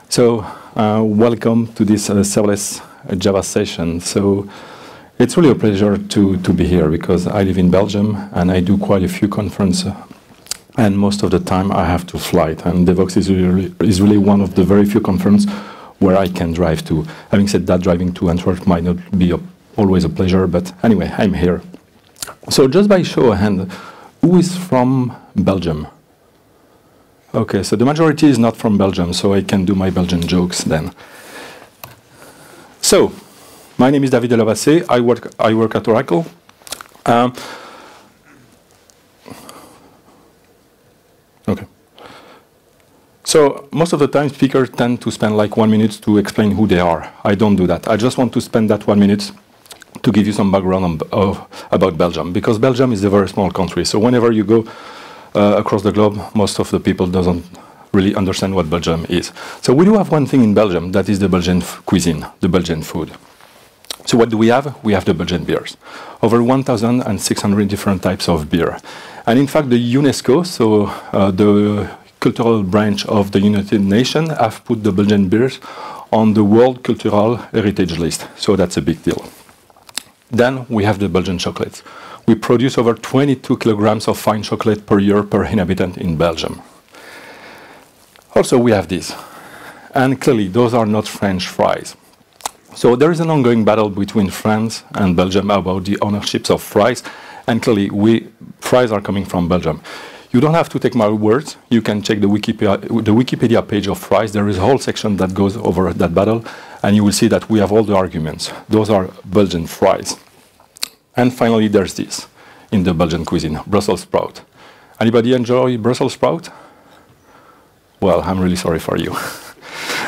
So welcome to this serverless Java session. So it's really a pleasure to be here because I live in Belgium and I do quite a few conferences, and most of the time I have to fly. And Devoxx is really one of the very few conferences where I can drive to. Having said that, driving to Antwerp might not be always a pleasure, but anyway, I'm here. So just by show of hand, who is from Belgium? Okay, so the majority is not from Belgium, so I can do my Belgian jokes then. So, my name is Delabassee. I work at Oracle. Okay. So most of the time, speakers tend to spend like 1 minute to explain who they are. I don't do that. I just want to spend that 1 minute to give you some background about Belgium, because Belgium is a very small country. So whenever you go across the globe, most of the people doesn't really understand what Belgium is. So we do have one thing in Belgium, that is the Belgian cuisine, the Belgian food. So what do we have? We have the Belgian beers. Over 1,600 different types of beer. And in fact, the UNESCO, so the cultural branch of the United Nations, have put the Belgian beers on the World Cultural Heritage List. So that's a big deal. Then we have the Belgian chocolates. We produce over 22 kilograms of fine chocolate per year per inhabitant in Belgium. Also, we have this. And clearly, those are not French fries. So there is an ongoing battle between France and Belgium about the ownerships of fries. And clearly, fries are coming from Belgium. You don't have to take my words. You can check the Wikipedia page of fries. There is a whole section that goes over that battle. And you will see that we have all the arguments. Those are Belgian fries. And finally, there's this in the Belgian cuisine, Brussels sprout. Anybody enjoy Brussels sprout? Well, I'm really sorry for you.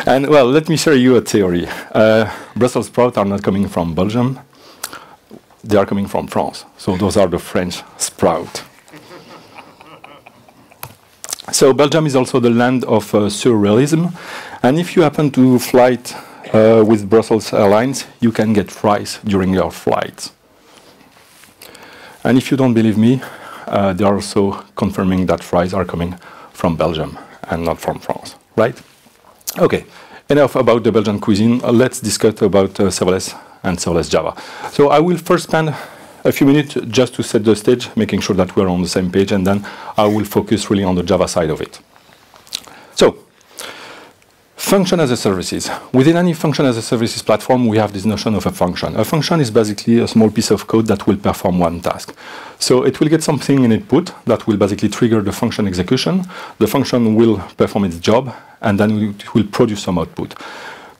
And well, let me share you a theory. Brussels sprouts are not coming from Belgium. They are coming from France. So those are the French sprout. So Belgium is also the land of surrealism. And if you happen to fly with Brussels Airlines, you can get fries during your flights. And if you don't believe me, they are also confirming that fries are coming from Belgium and not from France, right? Okay, enough about the Belgian cuisine. Let's discuss about serverless and serverless Java. So I will first spend a few minutes just to set the stage, making sure that we're on the same page, and then I will focus really on the Java side of it. So, function as a services. Within any function as a services platform, we have this notion of a function. A function is basically a small piece of code that will perform one task. So it will get something in input that will basically trigger the function execution. The function will perform its job, and then it will produce some output.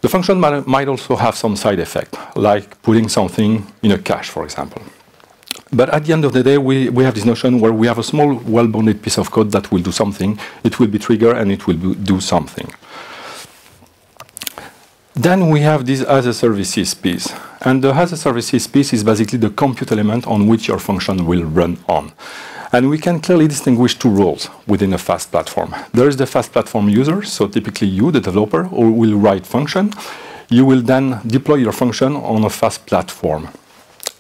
The function might also have some side effect, like putting something in a cache, for example. But at the end of the day, we have this notion where we have a small, well-bounded piece of code that will do something. It will be triggered, and it will do something. Then we have this as a services piece. And the as a services piece is basically the compute element on which your function will run on. And we can clearly distinguish two roles within a fast platform. There is the fast platform user, so typically you, the developer, who will write function. You will then deploy your function on a fast platform.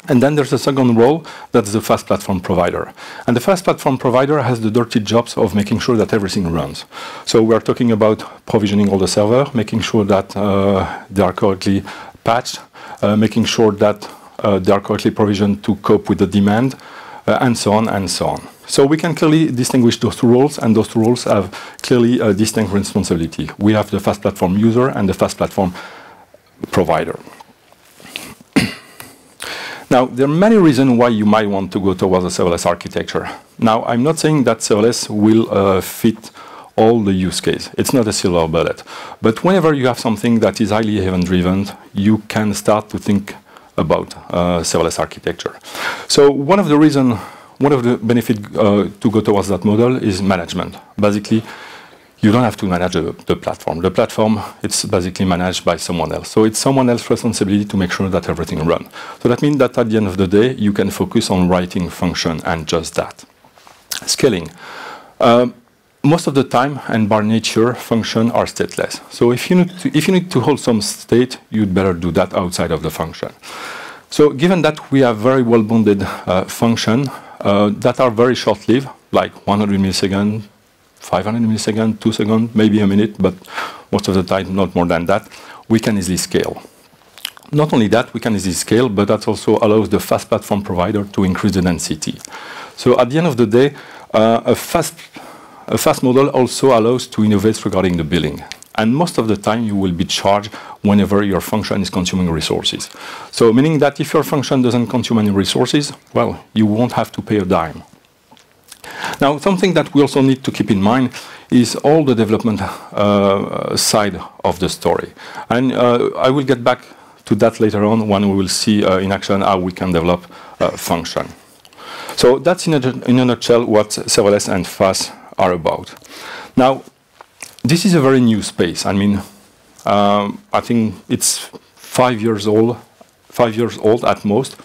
And then there's a second role, that's the fast platform provider. And the fast platform provider has the dirty jobs of making sure that everything runs. So we're talking about provisioning all the server, making sure that they are correctly patched, making sure that they are correctly provisioned to cope with the demand, and so on and so on. So we can clearly distinguish those two roles, and those two roles have clearly a distinct responsibility. We have the fast platform user and the fast platform provider. Now, there are many reasons why you might want to go towards a serverless architecture. Now, I'm not saying that serverless will fit all the use case. It's not a silver bullet. But whenever you have something that is highly event-driven, you can start to think about serverless architecture. So one of the benefits to go towards that model is management. Basically, you don't have to manage the platform. The platform, it's basically managed by someone else. So it's someone else's responsibility to make sure that everything runs. So that means that at the end of the day, you can focus on writing function and just that. Scaling. Most of the time, and by nature, functions are stateless. So if you need to hold some state, you'd better do that outside of the function. So given that we have very well-bounded functions that are very short-lived, like 100 milliseconds, 500 milliseconds, 2 seconds, maybe a minute, but most of the time not more than that, we can easily scale. Not only that, we can easily scale, but that also allows the fast platform provider to increase the density. So at the end of the day, a fast model also allows to innovate regarding the billing. And most of the time, you will be charged whenever your function is consuming resources. So meaning that if your function doesn't consume any resources, well, you won't have to pay a dime. Now, something that we also need to keep in mind is all the development side of the story. And I will get back to that later on when we will see in action how we can develop a function. So that's in a nutshell what serverless and fast are about. Now, this is a very new space. I mean, I think it's 5 years old at most.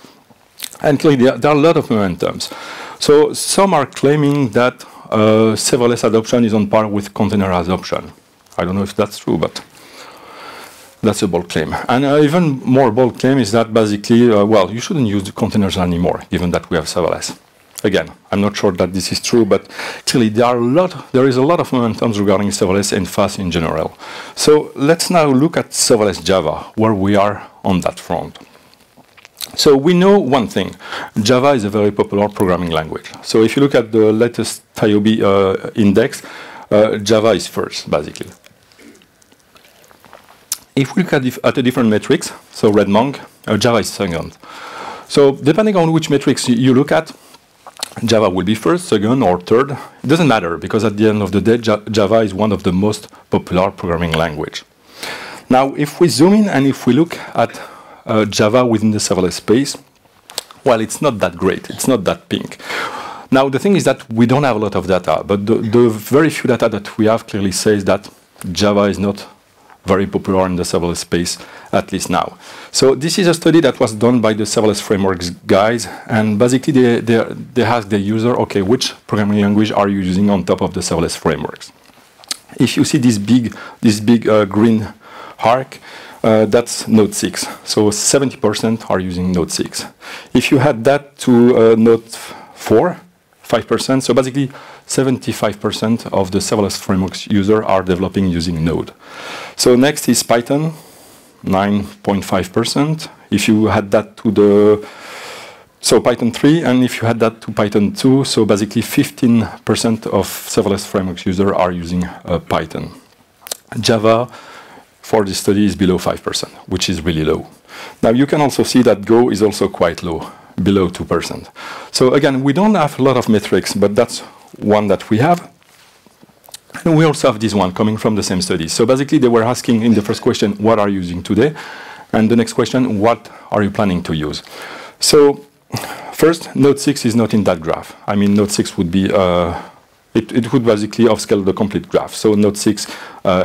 And clearly, there are a lot of momentums. So some are claiming that serverless adoption is on par with container adoption. I don't know if that's true, but that's a bold claim. And even more bold claim is that basically, well, you shouldn't use the containers anymore, given that we have serverless. Again, I'm not sure that this is true, but clearly there is a lot of momentums regarding serverless and fast in general. So let's now look at serverless Java, where we are on that front. So we know one thing. Java is a very popular programming language. So if you look at the latest TIOB index, Java is first, basically. If we look at the different metrics, so red monk, Java is second. So depending on which metrics you look at, Java will be first, second, or third. It doesn't matter, because at the end of the day, Java is one of the most popular programming language. Now, if we zoom in and if we look at Java within the serverless space, well, it's not that great. It's not that pink. Now, the thing is that we don't have a lot of data, but the very few data that we have clearly says that Java is not very popular in the serverless space, at least now. So this is a study that was done by the serverless frameworks guys, and basically they ask the user, okay, which programming language are you using on top of the serverless frameworks? If you see this big green arc, that's Node 6. So 70% are using Node 6. If you add that to Node 4, 5%, so basically 75% of the serverless frameworks users are developing using Node. So next is Python, 9.5%. If you add that to Python 3, and if you add that to Python 2, so basically 15% of serverless frameworks users are using Python. Java, for this study, is below 5%, which is really low. Now, you can also see that Go is also quite low, below 2%. So again, we don't have a lot of metrics, but that's one that we have. And we also have this one coming from the same study. So basically, they were asking in the first question, what are you using today? And the next question, what are you planning to use? So first, Node 6 is not in that graph. I mean, Node 6 would be, it would basically upscale the complete graph. So Node 6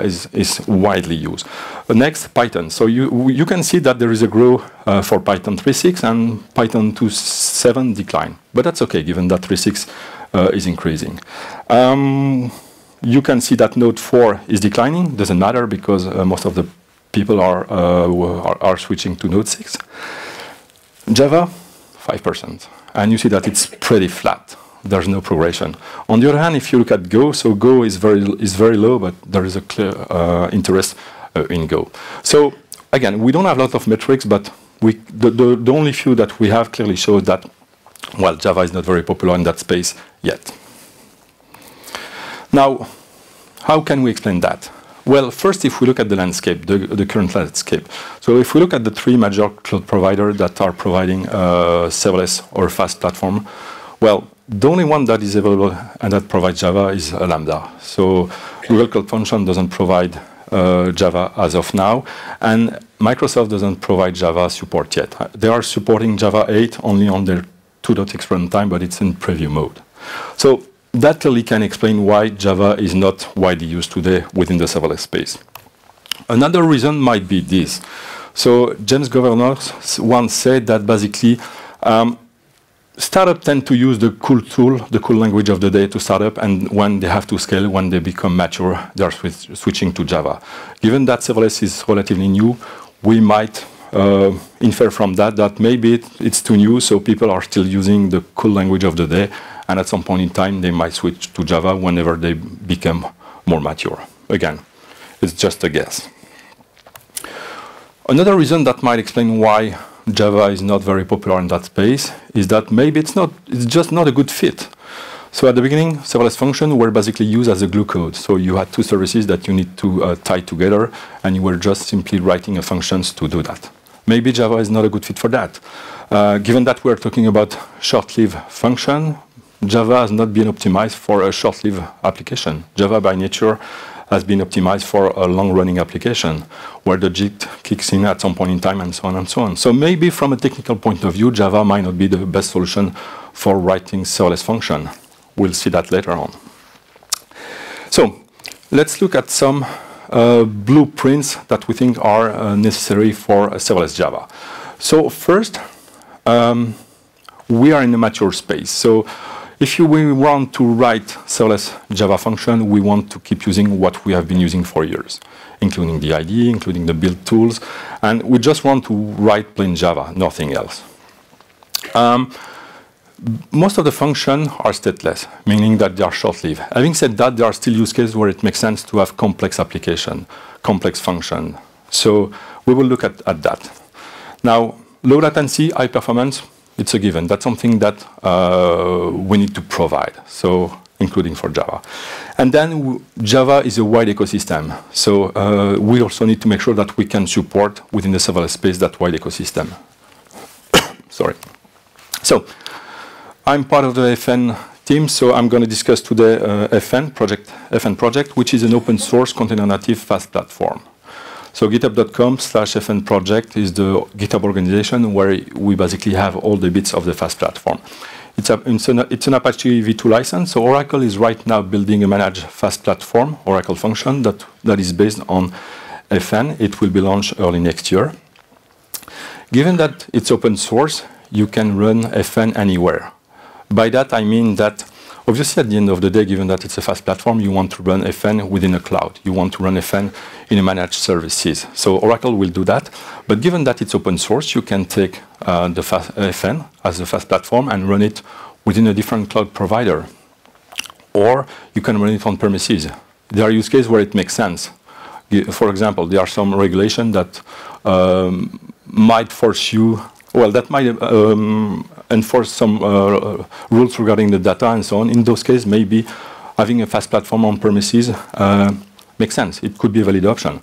is widely used. Next, Python. So you can see that there is a growth for Python 3.6 and Python 2.7 decline. But that's okay, given that 3.6 is increasing. You can see that Node 4 is declining. Doesn't matter, because most of the people are switching to Node 6. Java, 5%. And you see that it's pretty flat. There's no progression. On the other hand, if you look at Go, so Go is very low, but there is a clear interest in Go. So again, we don't have a lot of metrics, but the only few that we have clearly shows that, well, Java is not very popular in that space yet. Now, how can we explain that? Well, first, if we look at the landscape, the current landscape. So if we look at the three major cloud providers that are providing serverless or fast platform, well, the only one that is available and that provides Java is Lambda. So Google Cloud Function doesn't provide Java as of now, and Microsoft doesn't provide Java support yet. They are supporting Java 8 only on their 2.6 runtime, but it's in preview mode. So that clearly can explain why Java is not widely used today within the serverless space. Another reason might be this. So James Governor once said that basically startups tend to use the cool tool, the cool language of the day to start up, and when they have to scale, when they become mature, they are switching to Java. Given that serverless is relatively new, we might infer from that maybe it's too new, so people are still using the cool language of the day, and at some point in time, they might switch to Java whenever they become more mature. Again, It's just a guess. Another reason that might explain why Java is not very popular in that space is that maybe it's just not a good fit. So at the beginning, serverless functions were basically used as a glue code. So you had two services that you need to tie together, and you were just simply writing a functions to do that. Maybe Java is not a good fit for that. Given that we're talking about short-lived function, Java has not been optimized for a short-lived application. Java by nature has been optimized for a long-running application where the JIT kicks in at some point in time and so on and so on. So maybe from a technical point of view, Java might not be the best solution for writing serverless function. We'll see that later on. So let's look at some blueprints that we think are necessary for a serverless Java. So first, we are in a mature space. So if we want to write serverless Java function, we want to keep using what we have been using for years, including the IDE, including the build tools, and we just want to write plain Java, nothing else. Most of the functions are stateless, meaning that they are short-lived. Having said that, there are still use cases where it makes sense to have complex application, complex function. So we will look at that. Now, low latency, high performance, it's a given. That's something that we need to provide, so including for Java. And then Java is a wide ecosystem. So we also need to make sure that we can support within the serverless space that wide ecosystem. Sorry. So I'm part of the FN team, so I'm going to discuss today FN project, which is an open source container native fast platform. So github.com/FN project is the GitHub organization where we basically have all the bits of the fast platform. It's an Apache v2 license, so Oracle is right now building a managed fast platform, Oracle function, that is based on FN. It will be launched early next year. Given that it's open source, you can run FN anywhere. By that, I mean that obviously at the end of the day, given that it's a fast platform, you want to run FN within a cloud. You want to run FN in a managed services. So Oracle will do that. But given that it's open source, you can take the FN as a fast platform and run it within a different cloud provider. Or you can run it on premises. There are use cases where it makes sense. For example, there are some regulations that might force you, well, that might enforce some rules regarding the data and so on. In those cases, maybe having a fast platform on premises makes sense. It could be a valid option.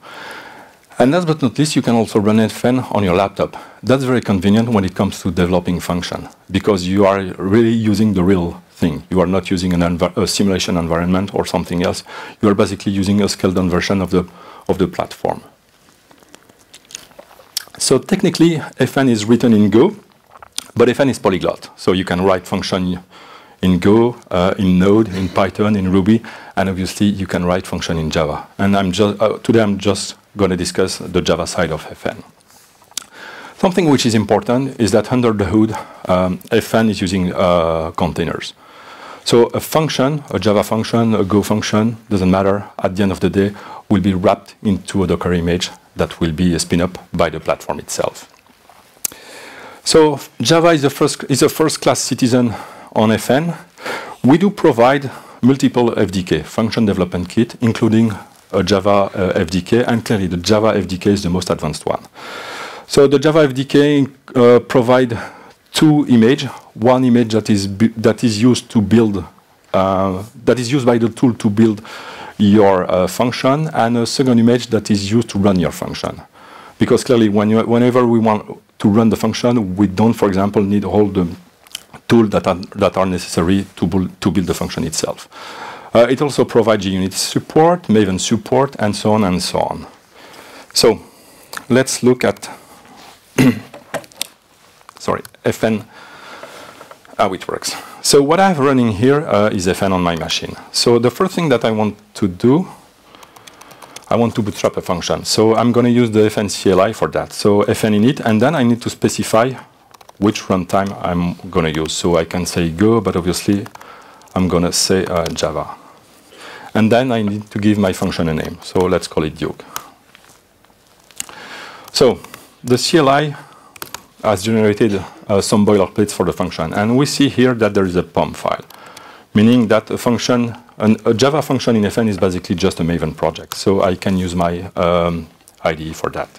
And last but not least, you can also run FN on your laptop. That's very convenient when it comes to developing function, because you are really using the real thing. You are not using a simulation environment or something else. You are basically using a scaled-down version of the platform. So technically, FN is written in Go, but FN is polyglot. So you can write function in Go, in Node, in Python, in Ruby, and obviously you can write function in Java. And today I'm just going to discuss the Java side of FN. Something which is important is that under the hood, FN is using containers. So a function, a Java function, a Go function, doesn't matter, at the end of the day, will be wrapped into a Docker image that will be spin up by the platform itself. So Java is a first-class citizen on FN. We do provide multiple FDK, function development kit, including a Java FDK, and clearly the Java FDK is the most advanced one. So the Java FDK provide two images. One image that is used to build, that is used by the tool to build your function, and a second image that is used to run your function. Because clearly, whenever we want to run the function, we don't, for example, need all the tools that are necessary to build the function itself. It also provides JUnit support, Maven support, and so on and so on. So let's look at FN, how it works. So what I have running here is FN on my machine. So the first thing that I want to do, I want to bootstrap a function. So I'm going to use the FN CLI for that. So FN init, and then I need to specify which runtime I'm going to use. So I can say Go, but obviously I'm going to say Java. And then I need to give my function a name. So let's call it Duke. So the CLI has generated some boilerplates for the function. And we see here that there is a POM file, meaning that a Java function in FN is basically just a Maven project. So I can use my IDE for that.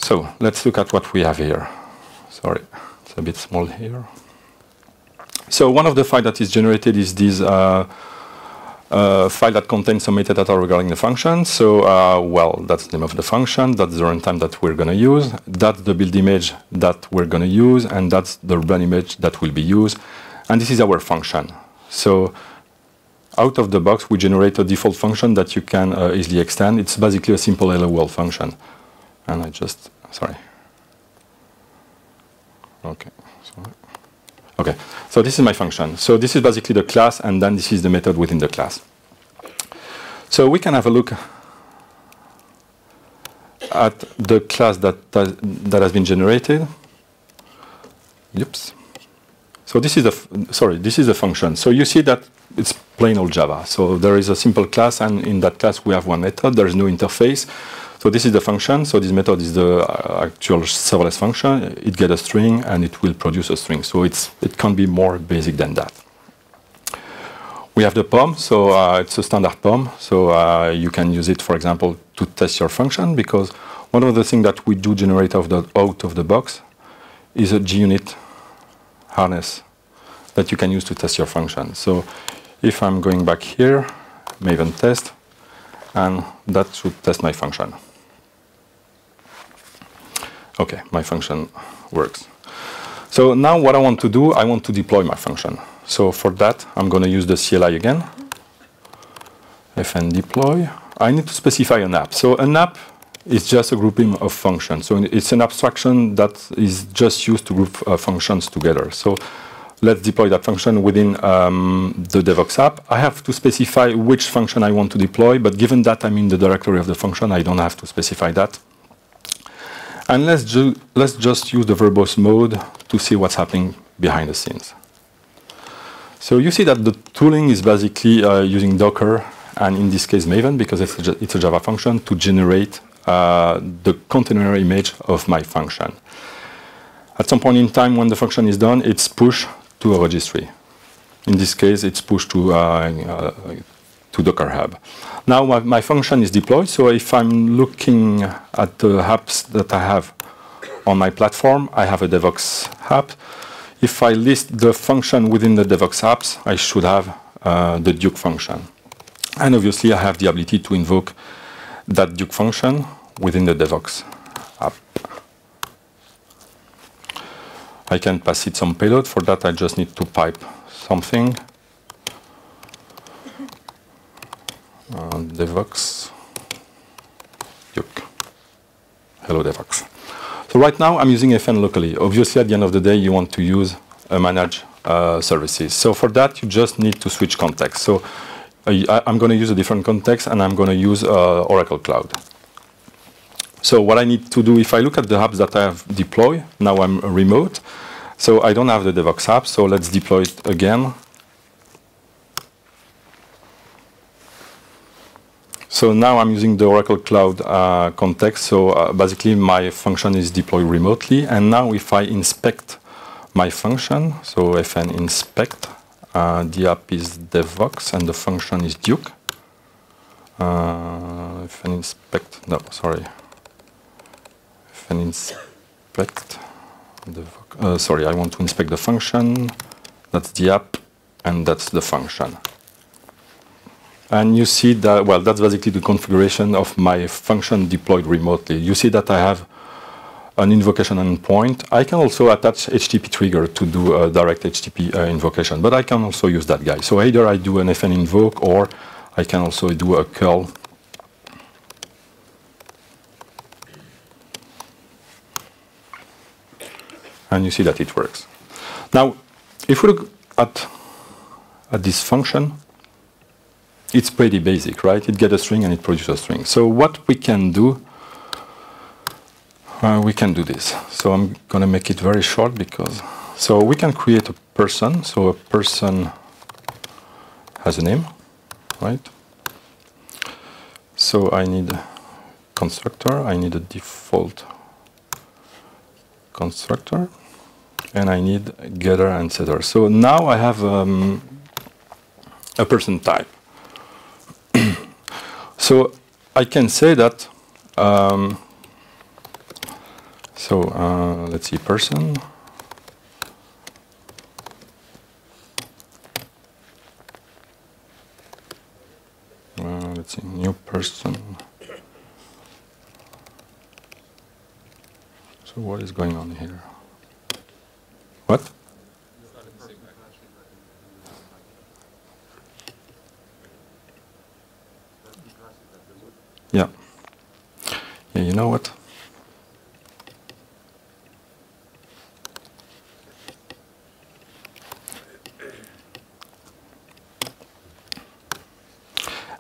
So let's look at what we have here. Sorry, it's a bit small here. So one of the files that is generated is this file that contains some metadata regarding the function. So, well, that's the name of the function, that's the runtime that we're going to use, that's the build image that we're going to use, and that's the run image that will be used. And this is our function. So out of the box, we generate a default function that you can easily extend. It's basically a simple hello world function. And I just, sorry. Okay. Okay, so this is my function. So this is basically the class, and then this is the method within the class. So we can have a look at the class that has been generated. Oops. So this is the function. So you see that it's plain old Java. So there is a simple class, and in that class we have one method. There is no interface. So this is the function. So this method is the actual serverless function. It gets a string and it will produce a string. So it can't be more basic than that. We have the POM. So it's a standard POM. So you can use it, for example, to test your function, because one of the things that we do generate out of the box is a JUnit harness that you can use to test your function. So if I'm going back here, Maven test, and that should test my function. Okay, my function works. So now what I want to do, I want to deploy my function. So for that, I'm going to use the CLI again. fn deploy. I need to specify an app. So an app is just a grouping of functions. So it's an abstraction that is just used to group functions together. So let's deploy that function within the Devoxx app. I have to specify which function I want to deploy, but given that I'm in the directory of the function, I don't have to specify that. And let's just use the verbose mode to see what's happening behind the scenes. So you see that the tooling is basically using Docker, and in this case Maven, because it's a Java function, to generate the container image of my function. At some point in time, when the function is done, it's pushed to a registry. In this case, it's pushed to Docker Hub. Now my function is deployed, so if I'm looking at the apps that I have on my platform, I have a Devoxx app. If I list the function within the Devoxx apps, I should have the Duke function. And obviously, I have the ability to invoke that Duke function within the Devoxx app. I can pass it some payload. For that, I just need to pipe something. Devoxx Duke. Hello, Devoxx. So right now, I'm using FN locally. Obviously, at the end of the day, you want to use a managed services. So for that, you just need to switch context. So I'm going to use a different context, and I'm going to use Oracle Cloud. So what I need to do, if I look at the apps that I have deployed, now I'm remote. So I don't have the Devoxx app, so let's deploy it again. So now I'm using the Oracle Cloud context. So basically my function is deployed remotely. And now if I inspect my function, so fn inspect, the app is Devoxx and the function is Duke. Fn inspect, no, sorry. Fn inspect, sorry, I want to inspect the function. That's the app and that's the function. And you see that, well, that's basically the configuration of my function deployed remotely. You see that I have an invocation endpoint. I can also attach HTTP trigger to do a direct HTTP invocation, but I can also use that guy. So either I do an fn invoke, or I can also do a curl. And you see that it works. Now, if we look at this function, it's pretty basic, right? It gets a string and it produces a string. So what we can do this. So I'm going to make it very short because, so we can create a person. So a person has a name, right? So I need a constructor. I need a default constructor. and I need getter and setter. So now I have a person type. So I can say that, let's see, person. Let's see, new person. So what is going on here? What? Yeah. Yeah, you know what?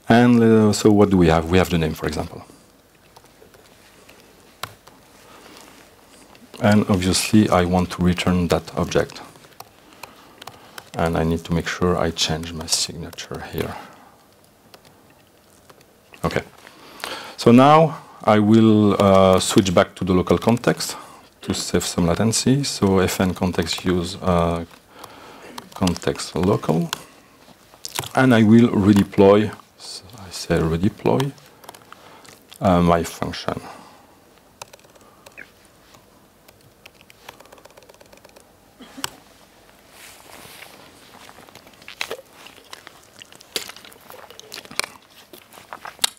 And so what do we have? We have the name, for example. And obviously, I want to return that object. And I need to make sure I change my signature here. OK. So now I will switch back to the local context to save some latency. So fn context use context local. And I will redeploy, I say redeploy, my function.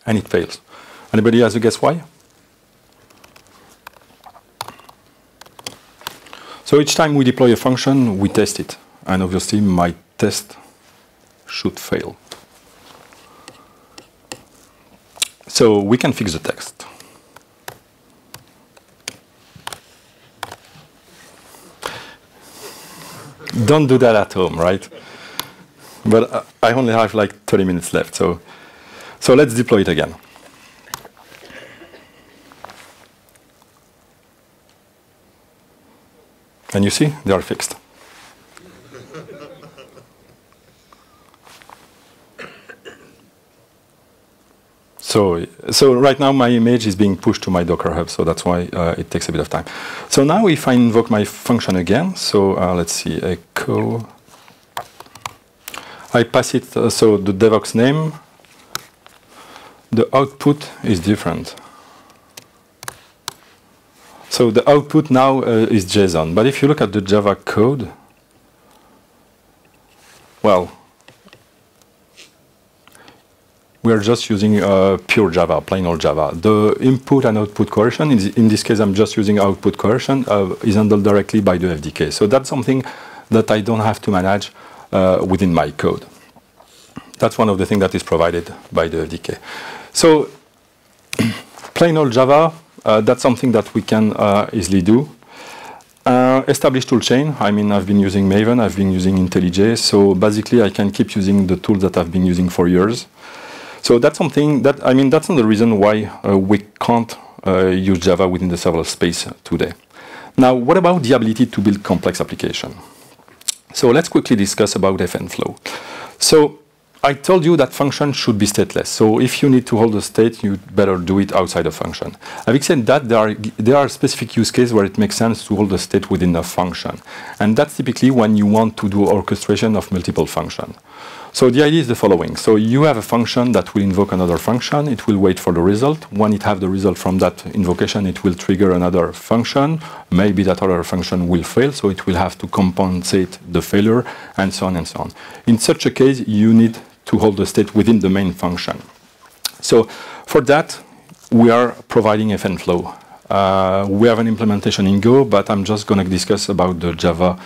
And it fails. Anybody has a guess why? So each time we deploy a function, we test it. And obviously, my test should fail. So we can fix the text. Don't do that at home, right? But I only have like 30 minutes left. So let's deploy it again. And you see, they are fixed. So right now my image is being pushed to my Docker hub, so that's why it takes a bit of time. So now if I invoke my function again, so let's see, echo. I pass it, so the Devoxx name, the output is different. So the output now is JSON. But if you look at the Java code, well, we are just using pure Java, plain old Java. The input and output coercion, in this case, I'm just using output coercion, is handled directly by the FDK. So that's something that I don't have to manage within my code. That's one of the things that is provided by the FDK. So plain old Java, that's something that we can easily do. Established toolchain, I mean, I've been using Maven, I've been using IntelliJ, so basically I can keep using the tools that I've been using for years. So that's something that, I mean, that's not the reason why we can't use Java within the serverless space today. Now, what about the ability to build complex applications? So let's quickly discuss about FN flow. So I told you that function should be stateless. So if you need to hold a state, you better do it outside a function. Having said that, there are specific use cases where it makes sense to hold a state within a function. And that's typically when you want to do orchestration of multiple functions. So the idea is the following. So you have a function that will invoke another function. It will wait for the result. When it has the result from that invocation, it will trigger another function. Maybe that other function will fail, so it will have to compensate the failure, and so on and so on. In such a case, you need to hold the state within the main function. So for that, we are providing FN flow. We have an implementation in Go, but I'm just going to discuss about the Java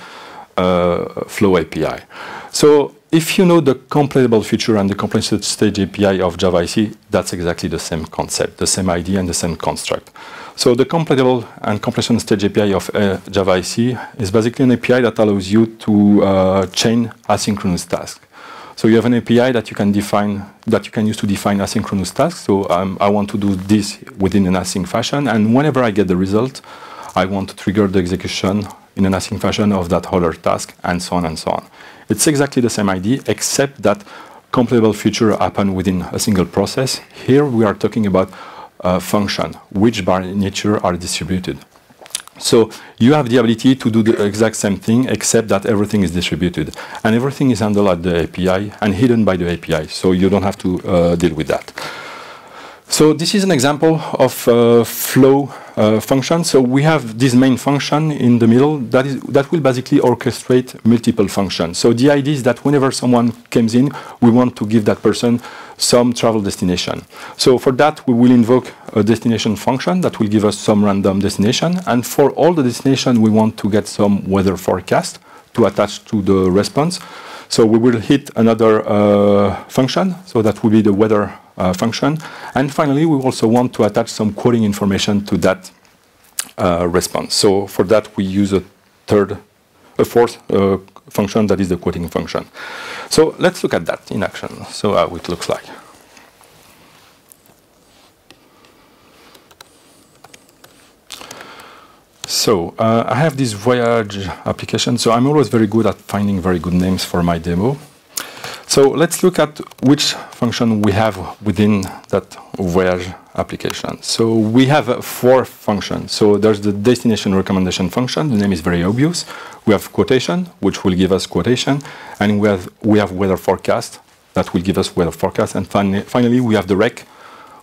Flow API. So if you know the completable feature and the completion stage API of Java-IC, that's exactly the same concept, the same idea and the same construct. So the completable and completion stage API of Java-IC is basically an API that allows you to chain asynchronous tasks. So you have an API that you can define, that you can use to define asynchronous tasks. So I want to do this within an async fashion, and whenever I get the result, I want to trigger the execution in an async fashion of that other task, and so on and so on. It's exactly the same idea, except that completable feature happen within a single process. Here we are talking about function, which by nature are distributed. So you have the ability to do the exact same thing, except that everything is distributed. And everything is handled at the API and hidden by the API, so you don't have to deal with that. So this is an example of flow function. So we have this main function in the middle that will basically orchestrate multiple functions. So the idea is that whenever someone comes in, we want to give that person some travel destination. So for that, we will invoke a destination function that will give us some random destination. And for all the destination, we want to get some weather forecast to attach to the response. So we will hit another function. So that will be the weather function. And finally, we also want to attach some quoting information to that response. So for that, we use a fourth function that is the quoting function. So let's look at that in action. So how it looks like. So I have this Voyage application. So I'm always very good at finding very good names for my demo. So let's look at which function we have within that Voyage application. So we have 4 functions. So there's the destination recommendation function. The name is very obvious. We have quotation, which will give us quotation. And we have weather forecast that will give us weather forecast. And finally, we have the rec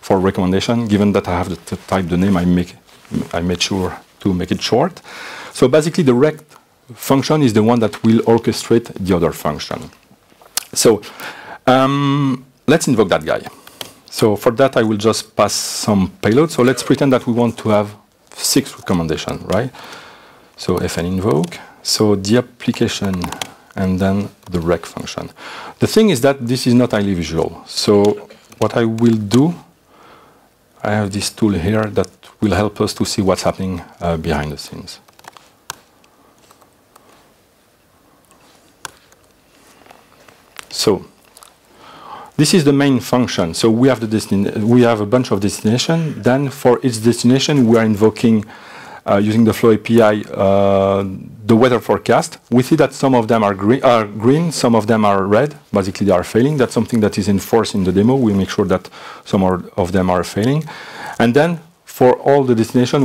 for recommendation. Given that I have to type the name, I made sure to make it short. So basically, the rec function is the one that will orchestrate the other function. So let's invoke that guy. So for that, I will just pass some payload. So let's pretend that we want to have 6 recommendations, right? So fn invoke. So the application and then the rec function. The thing is that this is not highly visual. So what I will do, I have this tool here that will help us to see what's happening behind the scenes. So this is the main function. So we have we have a bunch of destinations. Then for each destination, we are invoking using the Flow API the weather forecast. We see that some of them are green, some of them are red. Basically, they are failing. That's something that is enforced in the demo. We make sure that some of them are failing. And then for all the destinations,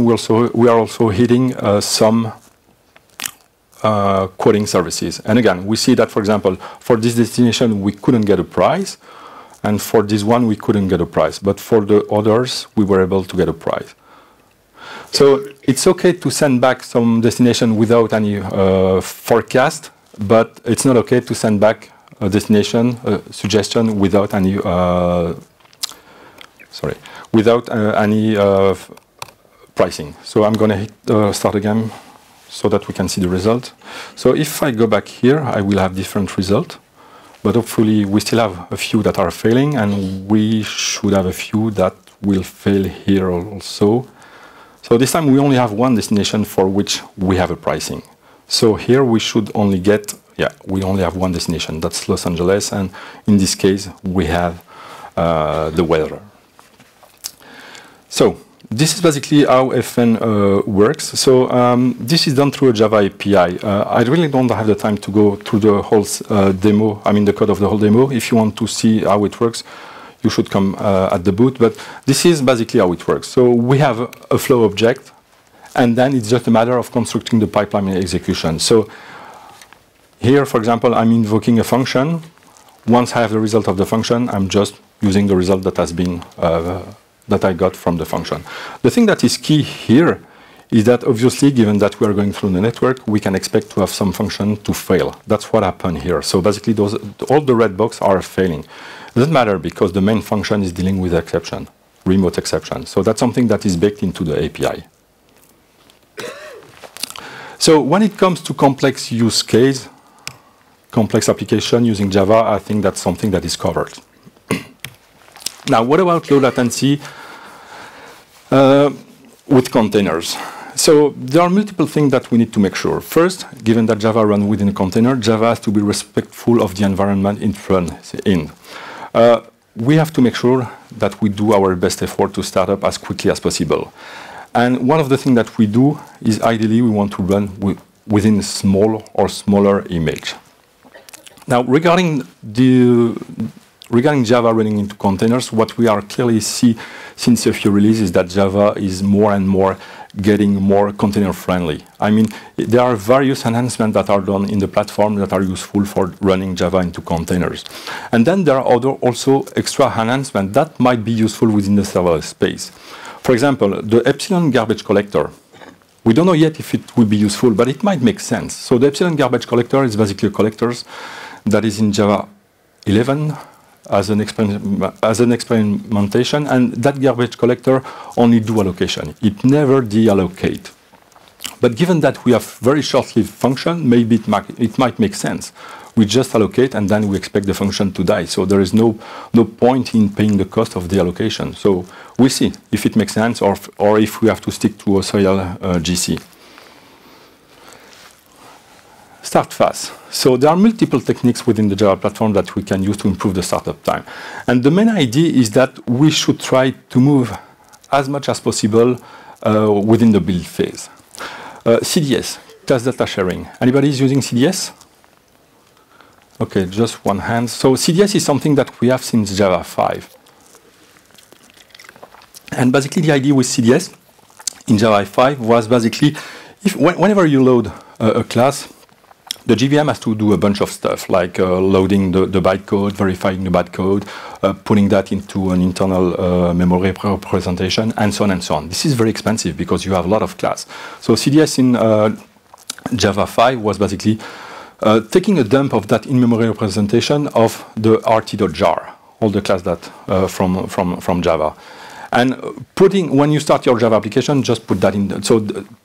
we are also hitting some quoting services. And again, we see that, for example, for this destination, we couldn't get a price. And for this one, we couldn't get a price. But for the others, we were able to get a price. So it's OK to send back some destination without any forecast, but it's not OK to send back a destination suggestion without any any pricing. So I'm going to hit start again so that we can see the result. So if I go back here, I will have different result. But hopefully, we still have a few that are failing, and we should have a few that will fail here also. So this time, we only have one destination for which we have a pricing. So here, we should only get, we only have one destination. That's Los Angeles, and in this case, we have the weather. So this is basically how FN works. So this is done through a Java API. I really don't have the time to go through the whole demo, the code of the whole demo. If you want to see how it works, you should come at the booth. But this is basically how it works. So we have a flow object, and then it's just a matter of constructing the pipeline execution. So here, for example, I'm invoking a function. Once I have the result of the function, I'm just using the result that has been that I got from the function. The thing that is key here is that obviously, given that we are going through the network, we can expect to have some function to fail. That's what happened here. So basically, all the red box are failing. It doesn't matter because the main function is dealing with exception, remote exception. So that's something that is baked into the API. So when it comes to complex use case, complex application using Java, I think that's something that is covered. Now, what about low latency with containers? So there are multiple things that we need to make sure. First, given that Java runs within a container, Java has to be respectful of the environment it runs in. We have to make sure that we do our best effort to start up as quickly as possible. And one of the things that we do is ideally we want to run within a small or smaller image. Now, regarding Java running into containers, what we are clearly see since a few releases is that Java is more and more getting more container friendly. I mean, there are various enhancements that are done in the platform that are useful for running Java into containers. And then there are other also extra enhancements that might be useful within the serverless space. For example, the epsilon garbage collector. We don't know yet if it will be useful, but it might make sense. So the epsilon garbage collector is basically a collector that is in Java 11 as an experimentation, and that garbage collector only do allocation. It never deallocate. But given that we have very short-lived function, maybe it might make sense. We just allocate and then we expect the function to die. So there is no point in paying the cost of the allocation. So we'll see if it makes sense or if we have to stick to a serial GC. Start fast. So there are multiple techniques within the Java platform that we can use to improve the startup time. And the main idea is that we should try to move as much as possible within the build phase. CDS, class data sharing. Anybody is using CDS? Okay, just one hand. So CDS is something that we have since Java 5. And basically the idea with CDS in Java 5 was basically, whenever you load a class, the JVM has to do a bunch of stuff, like loading the bytecode, verifying the bytecode, putting that into an internal memory representation, and so on and so on. This is very expensive because you have a lot of class. So CDS in Java 5 was basically taking a dump of that in-memory representation of the rt.jar, all the class that from Java. And when you start your Java application, just put that in. So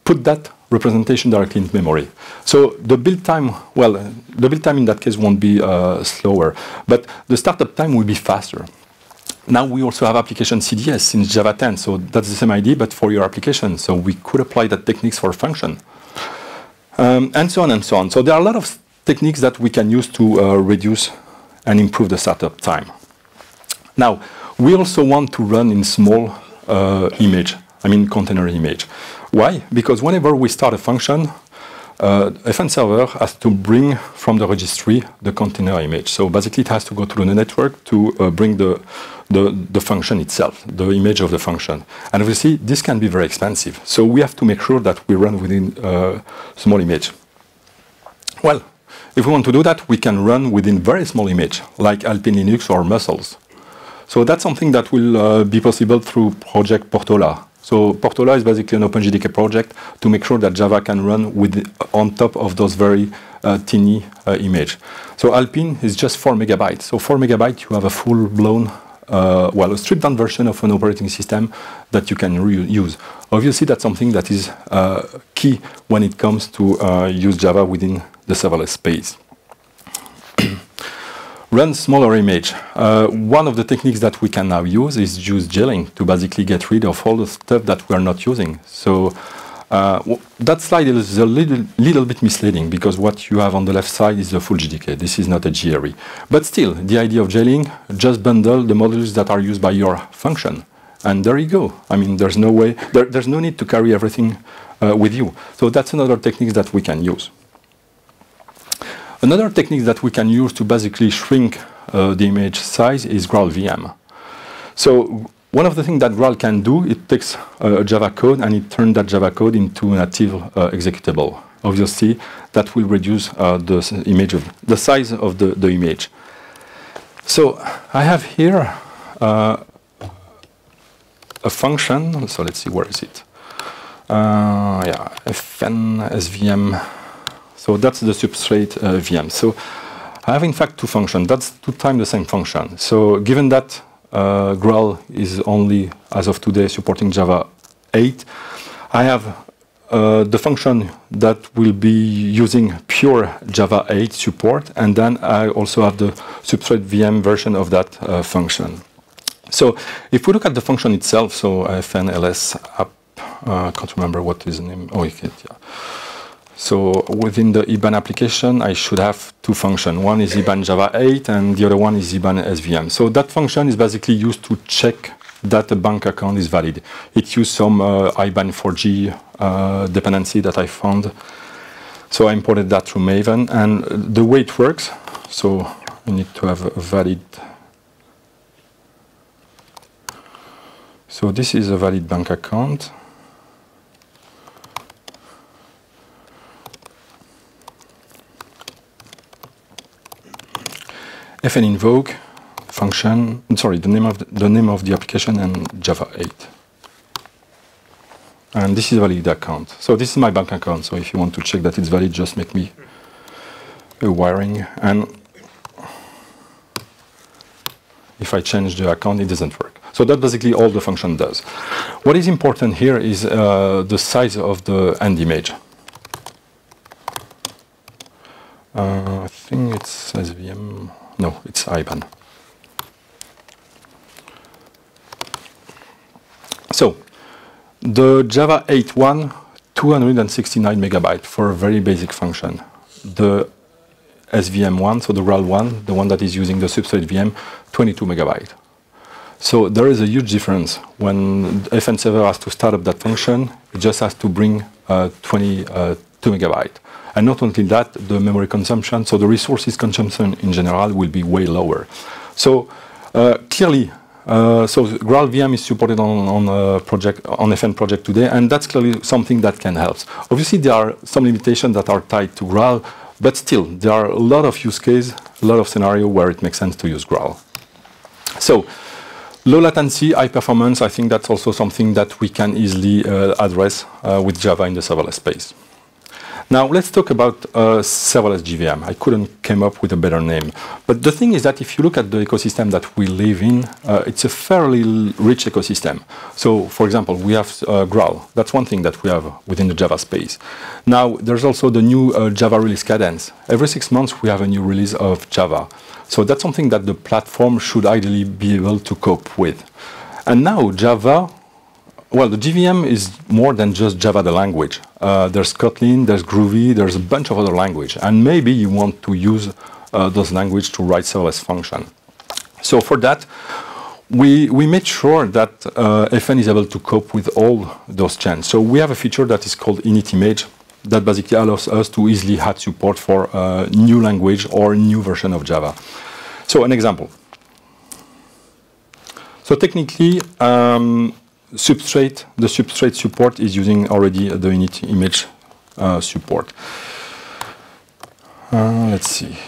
put that representation directly in memory. So the build time, the build time in that case won't be slower, but the startup time will be faster. Now we also have application CDS since Java 10, so that's the same idea, but for your application. So we could apply that techniques for function, and so on and so on. So there are a lot of techniques that we can use to reduce and improve the startup time. Now, we also want to run in small container image. Why? Because whenever we start a function, FN server has to bring from the registry the container image. So basically it has to go through the network to bring the function itself, the image of the function. And obviously this can be very expensive. So we have to make sure that we run within a small image. Well, if we want to do that, we can run within very small image, like Alpine Linux or Muscles. So that's something that will be possible through project Portola. So Portola is basically an OpenJDK project to make sure that Java can run on top of those very teeny image. So Alpine is just 4 megabytes. So 4 megabytes, you have a full-blown, a stripped-down version of an operating system that you can use. Obviously, that's something that is key when it comes to use Java within the serverless space. Run smaller image. One of the techniques that we can now use is use jailing to basically get rid of all the stuff that we are not using. So that slide is a little bit misleading because what you have on the left side is the full JDK. This is not a GRE. But still, the idea of jailing, just bundle the modules that are used by your function. And there you go. I mean, there's no way, there's no need to carry everything with you. So that's another technique that we can use. Another technique that we can use to basically shrink the image size is Graal VM. So one of the things that Graal can do, it takes Java code and it turns that Java code into a native executable. Obviously, that will reduce the size of the image. So I have here a function. So let's see, where is it? FN SVM. So that's the substrate VM. So I have in fact two functions. That's 2 times the same function. So given that Graal is only, as of today, supporting Java 8, I have the function that will be using pure Java 8 support, and then I also have the substrate VM version of that function. So if we look at the function itself, so FN ls app, I can't remember what is the name. Oh, okay, yeah. So within the IBAN application, I should have 2 functions. One is IBAN Java 8, and the other one is IBAN SVM. So that function is basically used to check that a bank account is valid. It used some IBAN 4G dependency that I found. So I imported that through Maven. And the way it works, so we need to have a valid. So this is a valid bank account. fn invoke function. Sorry, the name of the application and Java 8. And this is a valid account. So this is my bank account. So if you want to check that it's valid, just make me a wiring. And if I change the account, it doesn't work. So that's basically all the function does. What is important here is the size of the end image. I think it's SVM. No, it's IBAN. So the Java 8.1, 269 megabytes for a very basic function. The SVM one, so the RAL one, the one that is using the substrate VM, 22 megabytes. So there is a huge difference. When FN server has to start up that function, it just has to bring 22 megabytes. And not only that, the memory consumption, so the resources consumption in general will be way lower. So clearly, so Graal VM is supported on FN project today, and that's clearly something that can help. Obviously, there are some limitations that are tied to Graal, but still, there are a lot of use cases, a lot of scenarios where it makes sense to use Graal. So, low latency, high performance, I think that's also something that we can easily address with Java in the serverless space. Now, let's talk about serverless JVM. I couldn't come up with a better name. But the thing is that if you look at the ecosystem that we live in, it's a fairly rich ecosystem. So, for example, we have Graal. That's one thing that we have within the Java space. Now, there's also the new Java release cadence. Every 6 months, we have a new release of Java. So that's something that the platform should ideally be able to cope with. And now, Java, well, the JVM is more than just Java, the language. There's Kotlin, there's Groovy, there's a bunch of other languages. And maybe you want to use those languages to write serverless function. So for that, we made sure that FN is able to cope with all those changes. So we have a feature that is called init_image that basically allows us to easily add support for a new language or a new version of Java. So an example. So technically, the substrate support is using already the init_image support. Let's see.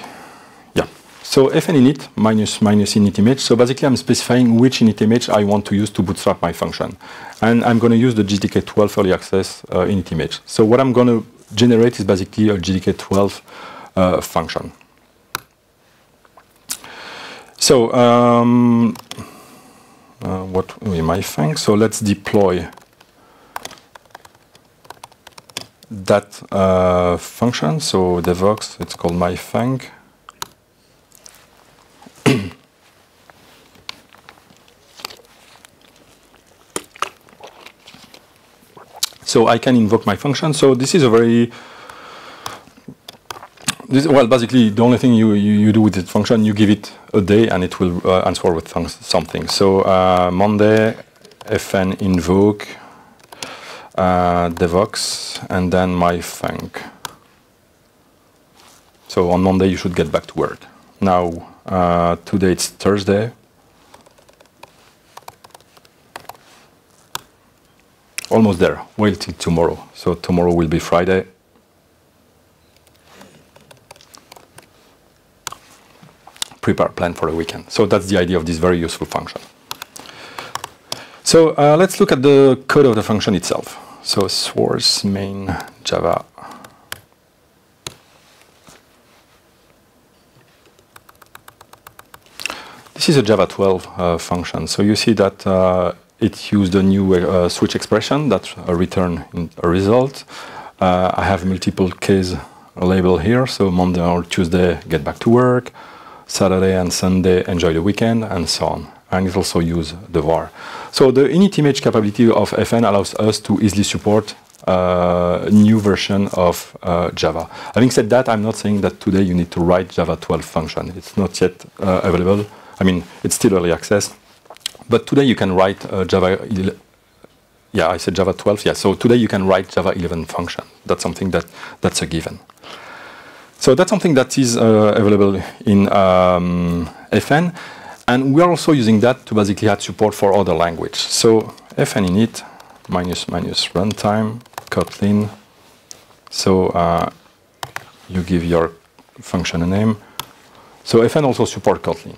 Yeah. So fn init minus init_image. So basically, I'm specifying which init_image I want to use to bootstrap my function, and I'm going to use the JDK 12 early access init_image. So what I'm going to generate is basically a JDK 12 function. So what we might think. So let's deploy that function. So Devoxx, it's called myfang. So I can invoke my function. So this is a very well, basically, the only thing you do with this function, you give it a day, and it will answer with something. So Monday, fn invoke Devoxx, and then myfang. So on Monday, you should get back to work. Now, today it's Thursday. Almost there. Wait till tomorrow. So tomorrow will be Friday. Prepare plan for the weekend. So that's the idea of this very useful function. So let's look at the code of the function itself. So source main Java. This is a Java 12 function. So you see that it used a new switch expression that return a result. I have multiple case label here. So Monday or Tuesday, get back to work. Saturday and Sunday, enjoy the weekend, and so on. And it also uses the var. So the init_image capability of FN allows us to easily support a new version of Java. Having said that, I'm not saying that today you need to write Java 12 function. It's not yet available. I mean, it's still early access. But today you can write Java 11. Yeah, I said Java 12. Yeah, so today you can write Java 11 function. That's something that's a given. So that's something that is available in FN, and we are also using that to basically add support for other language. So fn init minus runtime Kotlin. So you give your function a name. So FN also supports Kotlin.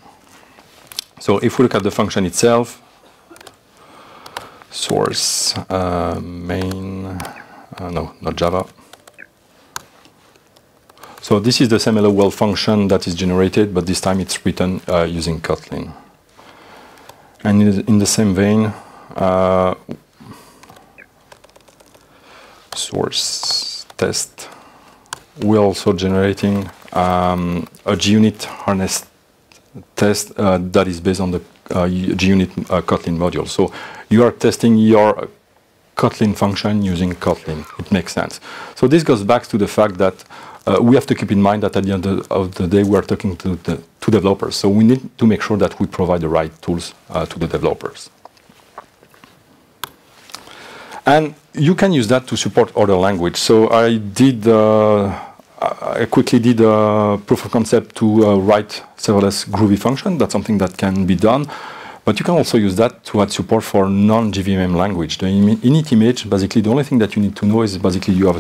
So if we look at the function itself, source main, no, not Java. So this is the same hello world function that is generated, but this time it's written using Kotlin. And in the same vein, source test, we're also generating a JUnit harness test that is based on the JUnit Kotlin module. So you are testing your Kotlin function using Kotlin. It makes sense. So this goes back to the fact that we have to keep in mind that at the end of the day, we are talking to developers. So we need to make sure that we provide the right tools to the developers. And you can use that to support other language. So I quickly did a proof of concept to write serverless groovy function. That's something that can be done. But you can also use that to add support for non-JVM language. The init image, basically, the only thing that you need to know is basically you have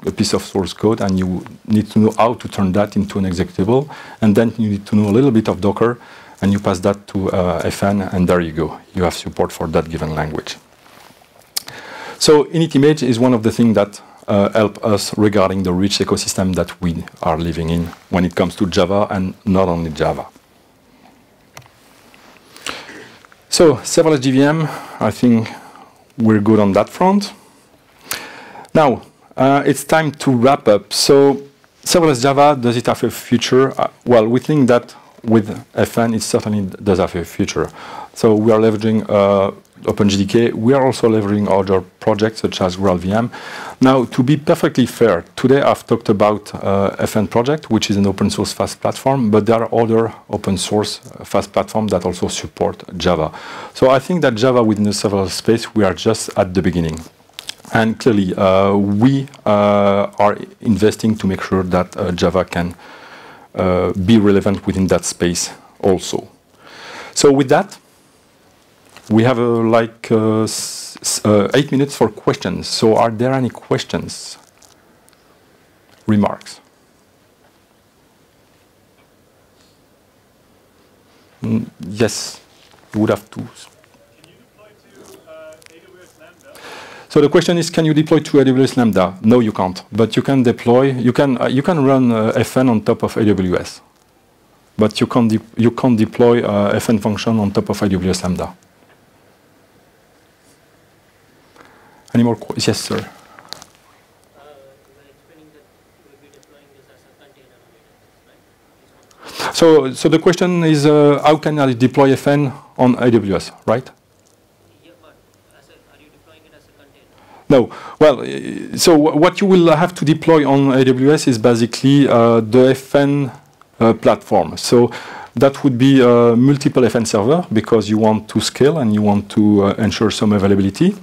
a piece of source code, and you need to know how to turn that into an executable. And then you need to know a little bit of Docker, and you pass that to FN, and there you go. You have support for that given language. So init image is one of the things that help us regarding the rich ecosystem that we are living in when it comes to Java, and not only Java. So serverless JVM, I think we're good on that front. Now, it's time to wrap up. So serverless Java, does it have a future? Well, we think that with FN, it certainly does have a future. So we are leveraging OpenJDK. We are also leveraging other projects such as GraalVM. Now, to be perfectly fair, today I've talked about FN project, which is an open source fast platform, but there are other open source fast platforms that also support Java. So I think that Java within the serverless space, we are just at the beginning. And clearly, we are investing to make sure that Java can be relevant within that space also. So with that, we have like 8 minutes for questions. So are there any questions? Remarks? Yes, you would have to. Can you deploy to AWS Lambda? So the question is, can you deploy to AWS Lambda? No, you can't. But you can deploy. You can run FN on top of AWS. But you can't deploy FN function on top of AWS Lambda. Any more questions? Yes, sir. You were explaining that you will be deploying this as a container on AWS, right? So the question is, how can I deploy FN on AWS, right? Yeah, but are you deploying it as a container? No. Well, so what you will have to deploy on AWS is basically the FN platform. So that would be multiple FN server, because you want to scale and you want to ensure some availability.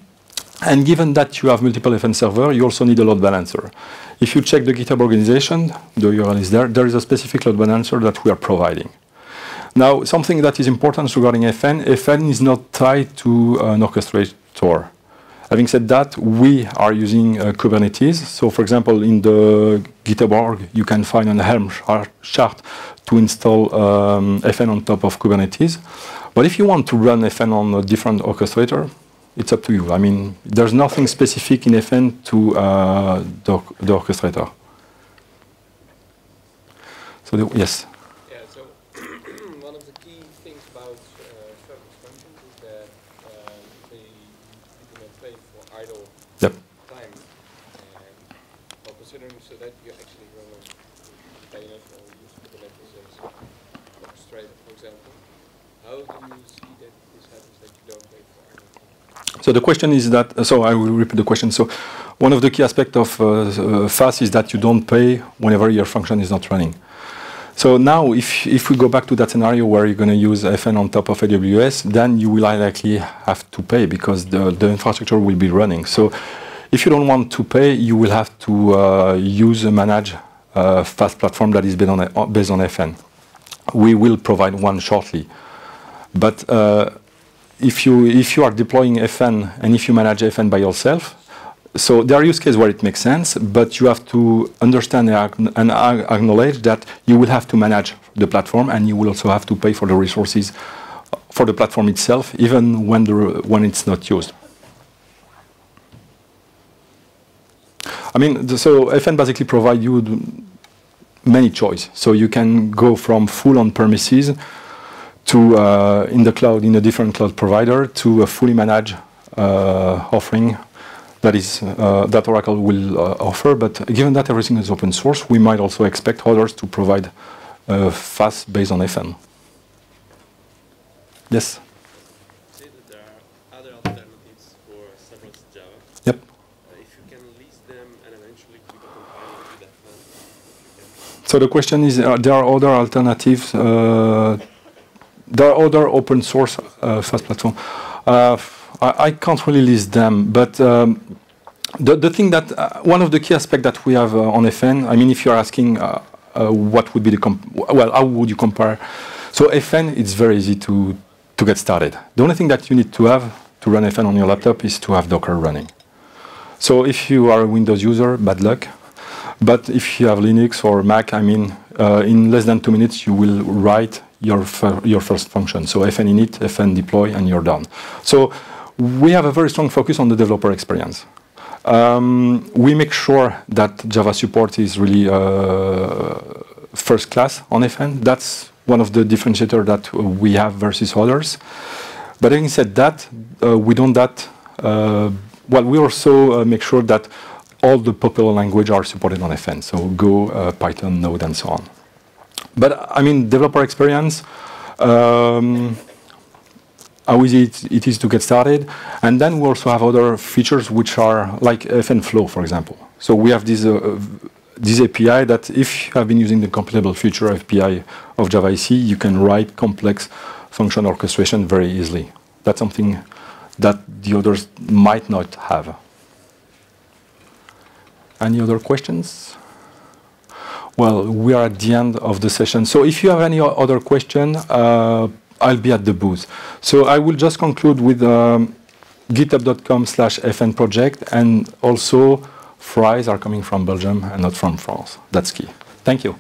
And given that you have multiple FN server, you also need a load balancer. If you check the GitHub organization, the URL is there. There is a specific load balancer that we are providing. Now, something that is important regarding FN is not tied to an orchestrator. Having said that, we are using Kubernetes. So, for example, in the GitHub org, you can find an Helm chart to install FN on top of Kubernetes. But if you want to run FN on a different orchestrator, it's up to you. I mean, there's nothing specific in FN to the orchestrator. So, yes? Yeah, so one of the key things about serverless functions is that they implement pay for idle time. And well, considering so that you actually run on containers or use Kubernetes as orchestrator, for example, how do you see that this happens that you don't pay for idle time? So the question is that, so I will repeat the question. So one of the key aspects of fast is that you don't pay whenever your function is not running. So now if we go back to that scenario where you're going to use FN on top of AWS, then you will likely have to pay because the infrastructure will be running. So if you don't want to pay, you will have to use a managed fast platform that is based on FN. We will provide one shortly. But if you are deploying FN and if you manage FN by yourself, So there are use cases where it makes sense, but you have to understand and acknowledge that you will have to manage the platform, and you will also have to pay for the resources for the platform itself, even when it's not used. I mean, so FN basically provides you many choices. So you can go from full on-premises to in the cloud, in a different cloud provider, to a fully managed offering that Oracle will offer. But given that everything is open source, we might also expect others to provide FAS based on FN. Yes? Say that there are other alternatives for serverless Java. Yep. If you can list them and eventually we can compile it with FN. So the question is, there are other alternatives, there are other open source FAS platforms. I can't really list them, but the thing that, one of the key aspects that we have on FN, I mean, if you're asking what would be the, how would you compare? So FN, it's very easy to get started. The only thing that you need to have to run FN on your laptop is to have Docker running. So if you are a Windows user, bad luck. But if you have Linux or Mac, I mean, in less than 2 minutes, you will write your first function. So FN init, FN deploy, and you're done. So we have a very strong focus on the developer experience. We make sure that Java support is really first class on FN. That's one of the differentiators that we have versus others. But having said that, we don't that. Well, we also make sure that all the popular languages are supported on FN. So Go, Python, Node, and so on. But I mean, developer experience, how easy it is to get started. And then we also have other features which are like FN Flow, for example. So we have this API that if you have been using the compilable feature API of Java-EC, you can write complex function orchestration very easily. That's something that the others might not have. Any other questions? Well, we are at the end of the session. So if you have any other question, I'll be at the booth. So I will just conclude with github.com/FN project, and also fries are coming from Belgium and not from France. That's key. Thank you.